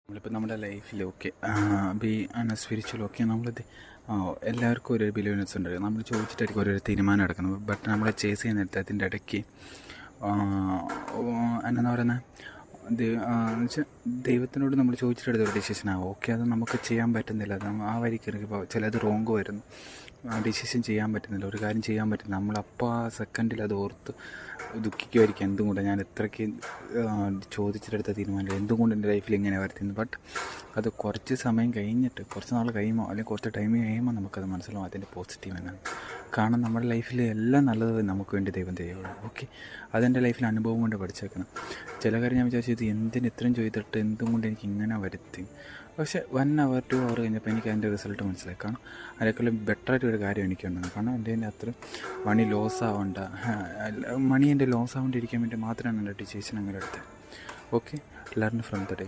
നമ്മളിപ്പോൾ നമ്മുടെ ലൈഫിൽ ഓക്കെ ബി സ്പിരിച്വൽ ഓക്കെ നമ്മളിത് എല്ലാവർക്കും ഒരു ബിലീവ്നെസ് ഉണ്ട്. നമ്മൾ ചോദിച്ചിട്ടായിരിക്കും ഓരോ തീരുമാനം എടുക്കുന്നത്. ബട്ട് നമ്മളെ ചേസ് ചെയ്യുന്നിടത്ത് അതിൻ്റെ ഇടയ്ക്ക് എന്നാ പറയുന്നത് എന്നുവെച്ചാൽ ദൈവത്തിനോട് നമ്മൾ ചോദിച്ചിട്ടെടുത്ത ഒരു ഡിസിഷനാണ് ഓക്കെ. അത് നമുക്ക് ചെയ്യാൻ പറ്റുന്നില്ല, അത് ആ വഴിക്ക് ഇറങ്ങിയപ്പോൾ ചിലത് റോങ് വരുന്നു, ഡിസിഷൻ ചെയ്യാൻ പറ്റുന്നില്ല, ഒരു കാര്യം ചെയ്യാൻ പറ്റുന്നില്ല. നമ്മളപ്പോൾ ആ സെക്കൻഡിൽ അത് ഓർത്ത് ദുഃഖിക്കുമായിരിക്കും. എന്തുകൊണ്ട് ഞാൻ ഇത്രയ്ക്ക് ചോദിച്ചിട്ടെടുത്ത തീരുമാനം, എന്തുകൊണ്ട് എൻ്റെ ലൈഫിൽ ഇങ്ങനെ വരുത്തുന്നു. ബട്ട് അത് കുറച്ച് സമയം കഴിഞ്ഞിട്ട്, കുറച്ച് നാൾ കഴിയുമ്പോൾ അല്ലെങ്കിൽ കുറച്ച് ടൈം കഴിയുമ്പോൾ നമുക്കത് മനസ്സിലാവും അതിൻ്റെ പോസിറ്റീവ് എന്നാണ്. കാരണം നമ്മുടെ ലൈഫിൽ എല്ലാം നല്ലത് നമുക്ക് വേണ്ടി ദൈവം ചെയ്യുള്ളൂ. ഓക്കെ, അതെൻ്റെ ലൈഫിൽ അനുഭവം കൊണ്ട് പഠിച്ചേക്കണം. ചില കാര്യം ഞാൻ വിചാരിച്ചു ഇത് എന്തിന് ഇത്രയും ചെയ്തിട്ട് എന്തുകൊണ്ട് എനിക്ക് ഇങ്ങനെ വരുത്തി. പക്ഷേ 1 hour 2 hour കഴിഞ്ഞപ്പോൾ എനിക്ക് അതിൻ്റെ റിസൾട്ട് മനസ്സിലായി. കാരണം അതിനേക്കാളും ബെറ്ററായിട്ട് ഒരു കാര്യം എനിക്കുണ്ടാകും. കാരണം എൻ്റെ അത്ര മണി ലോസ് ആവണ്ട, മണി എൻ്റെ ലോസ് ആവേണ്ടിയിരിക്കാൻ വേണ്ടി മാത്രമാണ് എൻ്റെ ഡിസിഷൻ അങ്ങനെ എടുത്തത്. Okay, learn from the day.